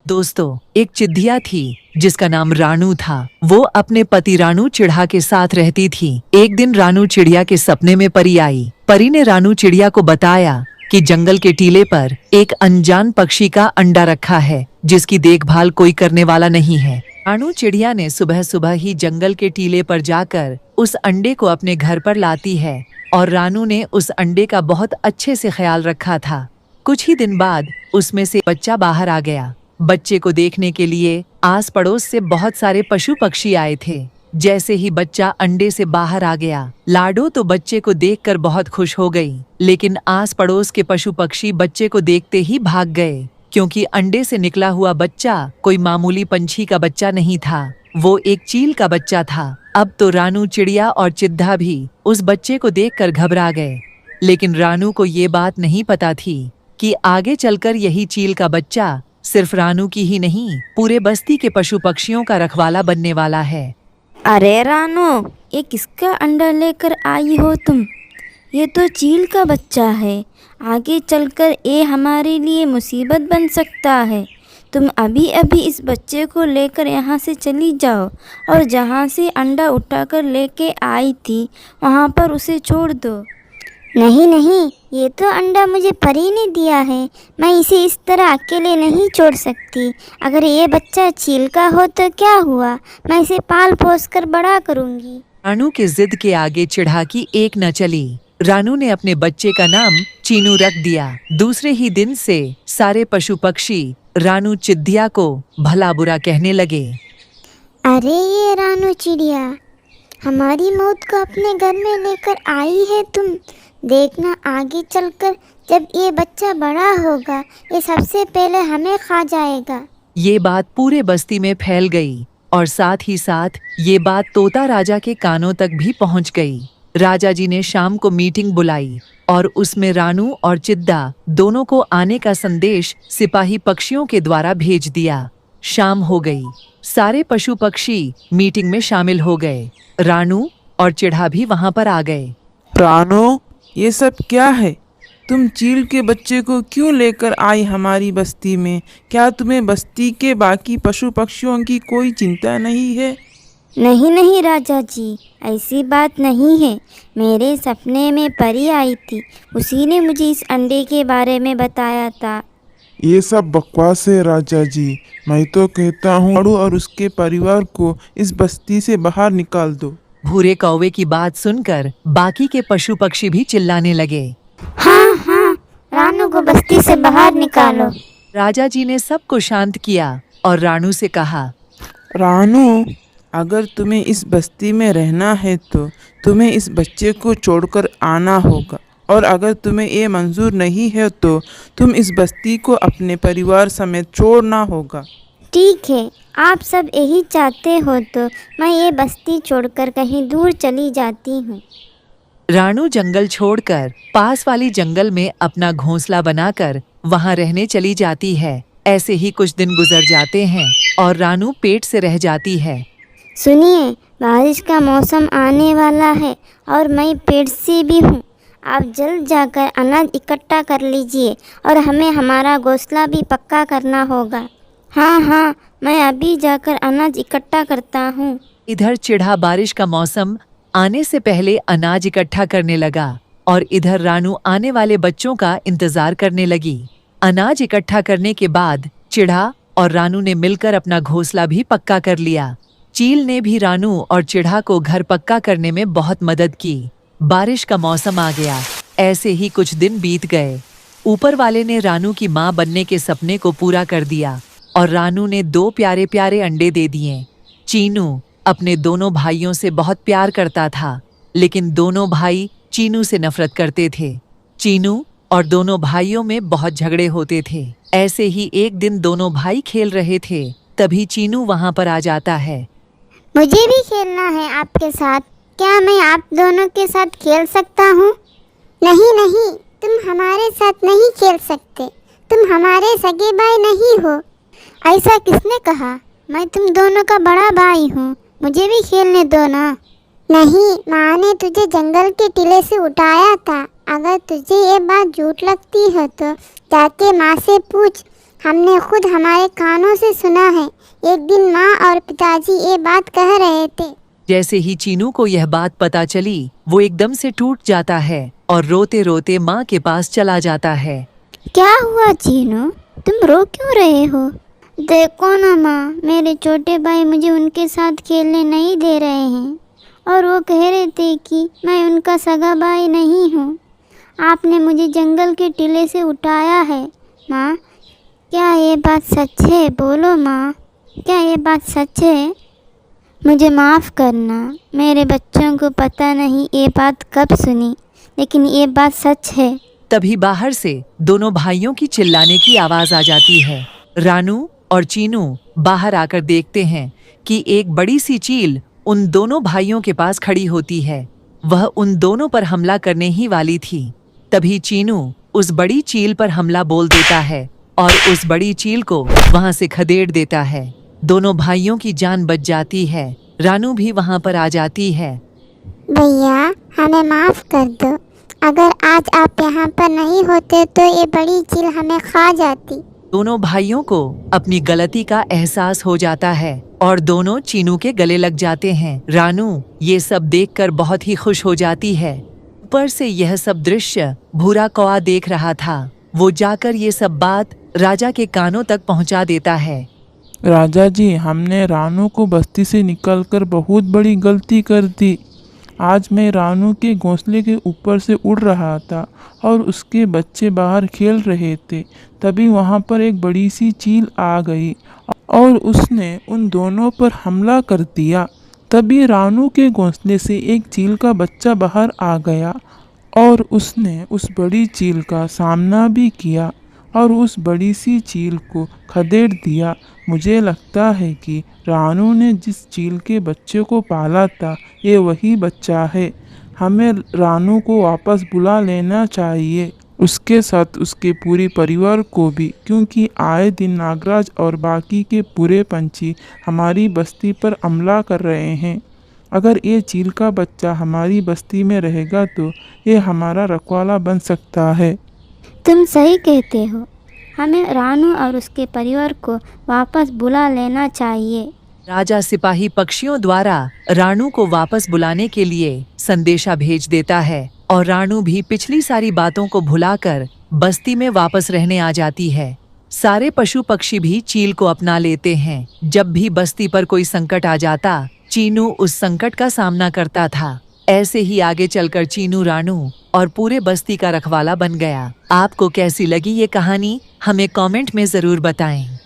दोस्तों, एक चिड़िया थी जिसका नाम रानू था। वो अपने पति रानू चिड़िया के साथ रहती थी। एक दिन रानू चिड़िया के सपने में परी आई। परी ने रानू चिड़िया को बताया कि जंगल के टीले पर एक अनजान पक्षी का अंडा रखा है जिसकी देखभाल कोई करने वाला नहीं है। रानू चिड़िया ने सुबह सुबह ही जंगल के टीले पर जाकर उस अंडे को अपने घर पर लाती है और रानू ने उस अंडे का बहुत अच्छे से ख्याल रखा था। कुछ ही दिन बाद उसमें से बच्चा बाहर आ गया। बच्चे को देखने के लिए आस पड़ोस से बहुत सारे पशु पक्षी आए थे। जैसे ही बच्चा अंडे से बाहर आ गया, लाडो तो बच्चे को देखकर बहुत खुश हो गई, लेकिन आस पड़ोस के पशु पक्षी बच्चे को देखते ही भाग गए, क्योंकि अंडे से निकला हुआ बच्चा कोई मामूली पंछी का बच्चा नहीं था, वो एक चील का बच्चा था। अब तो रानू चिड़िया और चिद्दा भी उस बच्चे को देखकर घबरा गए, लेकिन रानू को ये बात नहीं पता थी कि आगे चलकर यही चील का बच्चा सिर्फ रानू की ही नहीं, पूरे बस्ती के पशु पक्षियों का रखवाला बनने वाला है। अरे रानू, ये किसका अंडा लेकर आई हो तुम? ये तो चील का बच्चा है। आगे चलकर ये हमारे लिए मुसीबत बन सकता है। तुम अभी अभी इस बच्चे को लेकर यहाँ से चली जाओ और जहाँ से अंडा उठाकर लेके आई थी वहाँ पर उसे छोड़ दो। नहीं नहीं, ये तो अंडा मुझे परी ने दिया है। मैं इसे इस तरह अकेले नहीं छोड़ सकती। अगर ये बच्चा चील का हो तो क्या हुआ, मैं इसे पाल पोस कर बड़ा करूँगी। रानू के जिद के आगे चिढ़ाकी एक न चली। रानू ने अपने बच्चे का नाम चीनू रख दिया। दूसरे ही दिन से सारे पशु पक्षी रानू चिड़िया को भला बुरा कहने लगे। अरे ये रानू चिड़िया, हमारी मौत को अपने घर में लेकर आई है तुम। देखना आगे चलकर जब ये बच्चा बड़ा होगा, ये सबसे पहले हमें खा जाएगा। ये बात पूरे बस्ती में फैल गई और साथ ही साथ ये बात तोता राजा के कानों तक भी पहुंच गई। राजा जी ने शाम को मीटिंग बुलाई और उसमें रानू और चिद्दा दोनों को आने का संदेश सिपाही पक्षियों के द्वारा भेज दिया। शाम हो गई, सारे पशु पक्षी मीटिंग में शामिल हो गए। रानू और चिढ़ा भी वहां पर आ गए। रानू, ये सब क्या है? तुम चील के बच्चे को क्यों लेकर आई हमारी बस्ती में? क्या तुम्हें बस्ती के बाकी पशु पक्षियों की कोई चिंता नहीं है? नहीं नहीं राजा जी, ऐसी बात नहीं है। मेरे सपने में परी आई थी, उसी ने मुझे इस अंडे के बारे में बताया था। ये सब बकवास है राजा जी। मैं तो कहता हूँ लाडू और उसके परिवार को इस बस्ती से बाहर निकाल दो। भूरे कौवे की बात सुनकर बाकी के पशु पक्षी भी चिल्लाने लगे। हाँ हाँ, रानू को बस्ती से बाहर निकालो। राजा जी ने सबको शांत किया और रानू से कहा, रानू, अगर तुम्हें इस बस्ती में रहना है तो तुम्हें इस बच्चे को छोड़कर आना होगा, और अगर तुम्हें ये मंजूर नहीं है तो तुम इस बस्ती को अपने परिवार समेत छोड़ना होगा। ठीक है, आप सब यही चाहते हो तो मैं ये बस्ती छोड़कर कहीं दूर चली जाती हूँ। रानू जंगल छोड़कर पास वाली जंगल में अपना घोंसला बनाकर वहां रहने चली जाती है। ऐसे ही कुछ दिन गुजर जाते हैं और रानू पेट से रह जाती है। सुनिए, बारिश का मौसम आने वाला है और मैं पेट से भी हूँ। आप जल्द जाकर अनाज इकट्ठा कर लीजिए और हमें हमारा घोंसला भी पक्का करना होगा। हाँ हाँ, मैं अभी जाकर अनाज इकट्ठा करता हूँ। इधर चिढ़ा बारिश का मौसम आने से पहले अनाज इकट्ठा करने लगा और इधर रानू आने वाले बच्चों का इंतजार करने लगी। अनाज इकट्ठा करने के बाद चिढ़ा और रानू ने मिलकर अपना घोंसला भी पक्का कर लिया। चील ने भी रानू और चिढ़ा को घर पक्का करने में बहुत मदद की। बारिश का मौसम आ गया। ऐसे ही कुछ दिन बीत गए। ऊपर वाले ने रानू की माँ बनने के सपने को पूरा कर दिया और रानू ने 2 प्यारे प्यारे अंडे दे दिए। चीनू अपने दोनों भाइयों से बहुत प्यार करता था, लेकिन दोनों भाई चीनू से नफरत करते थे। चीनू और दोनों भाइयों में बहुत झगड़े होते थे। ऐसे ही एक दिन दोनों भाई खेल रहे थे, तभी चीनू वहां पर आ जाता है। मुझे भी खेलना है आपके साथ। क्या मैं आप दोनों के साथ खेल सकता हूँ? नहीं नहीं, तुम हमारे साथ नहीं खेल सकते। तुम हमारे सगे भाई नहीं हो। ऐसा किसने कहा? मैं तुम दोनों का बड़ा भाई हूँ, मुझे भी खेलने दो ना। नहीं, माँ ने तुझे जंगल के टीले से उठाया था। अगर तुझे ये बात झूठ लगती है तो जाके माँ से पूछ। हमने खुद हमारे कानों से सुना है। एक दिन माँ और पिताजी ये बात कह रहे थे। जैसे ही चीनू को यह बात पता चली वो एकदम से टूट जाता है और रोते रोते माँ के पास चला जाता है। क्या हुआ चीनू, तुम रो क्यों रहे हो? देखो ना माँ, मेरे छोटे भाई मुझे उनके साथ खेलने नहीं दे रहे हैं और वो कह रहे थे कि मैं उनका सगा भाई नहीं हूँ। आपने मुझे जंगल के टीले से उठाया है। माँ, क्या ये बात सच है? बोलो माँ, क्या ये बात सच है? मुझे माफ़ करना, मेरे बच्चों को पता नहीं ये बात कब सुनी, लेकिन ये बात सच है। तभी बाहर से दोनों भाइयों की चिल्लाने की आवाज आ जाती है। रानू और चीनू बाहर आकर देखते हैं कि एक बड़ी सी चील उन दोनों भाइयों के पास खड़ी होती है। वह उन दोनों पर हमला करने ही वाली थी। तभी चीनू उस बड़ी चील पर हमला बोल देता है और उस बड़ी चील को वहां से खदेड़ देता है। दोनों भाइयों की जान बच जाती है। रानू भी वहां पर आ जाती है। भैया, हमें माफ़ कर दो। अगर आज आप यहाँ पर नहीं होते तो ये बड़ी चील हमें खा जाती। दोनों भाइयों को अपनी गलती का एहसास हो जाता है और दोनों चीनू के गले लग जाते हैं। रानू ये सब देखकर बहुत ही खुश हो जाती है। ऊपर से यह सब दृश्य भूरा कौआ देख रहा था। वो जाकर ये सब बात राजा के कानों तक पहुंचा देता है। राजा जी, हमने रानू को बस्ती से निकलकर बहुत बड़ी गलती कर दी। आज मैं रानू के घोंसले के ऊपर से उड़ रहा था और उसके बच्चे बाहर खेल रहे थे। तभी वहाँ पर एक बड़ी सी चील आ गई और उसने उन दोनों पर हमला कर दिया। तभी रानू के घोंसले से एक चील का बच्चा बाहर आ गया और उसने उस बड़ी चील का सामना भी किया और उस बड़ी सी चील को खदेड़ दिया। मुझे लगता है कि रानू ने जिस चील के बच्चे को पाला था ये वही बच्चा है। हमें रानू को वापस बुला लेना चाहिए, उसके साथ उसके पूरे परिवार को भी, क्योंकि आए दिन नागराज और बाकी के पूरे पंछी हमारी बस्ती पर हमला कर रहे हैं। अगर ये चील का बच्चा हमारी बस्ती में रहेगा तो ये हमारा रखवाला बन सकता है। तुम सही कहते हो, हमें रानू और उसके परिवार को वापस बुला लेना चाहिए। राजा सिपाही पक्षियों द्वारा रानू को वापस बुलाने के लिए संदेशा भेज देता है और रानू भी पिछली सारी बातों को भुलाकर बस्ती में वापस रहने आ जाती है। सारे पशु पक्षी भी चील को अपना लेते हैं। जब भी बस्ती पर कोई संकट आ जाता, चीनू उस संकट का सामना करता था। ऐसे ही आगे चलकर चीनू रानू और पूरे बस्ती का रखवाला बन गया। आपको कैसी लगी ये कहानी हमें कमेंट में जरूर बताएं।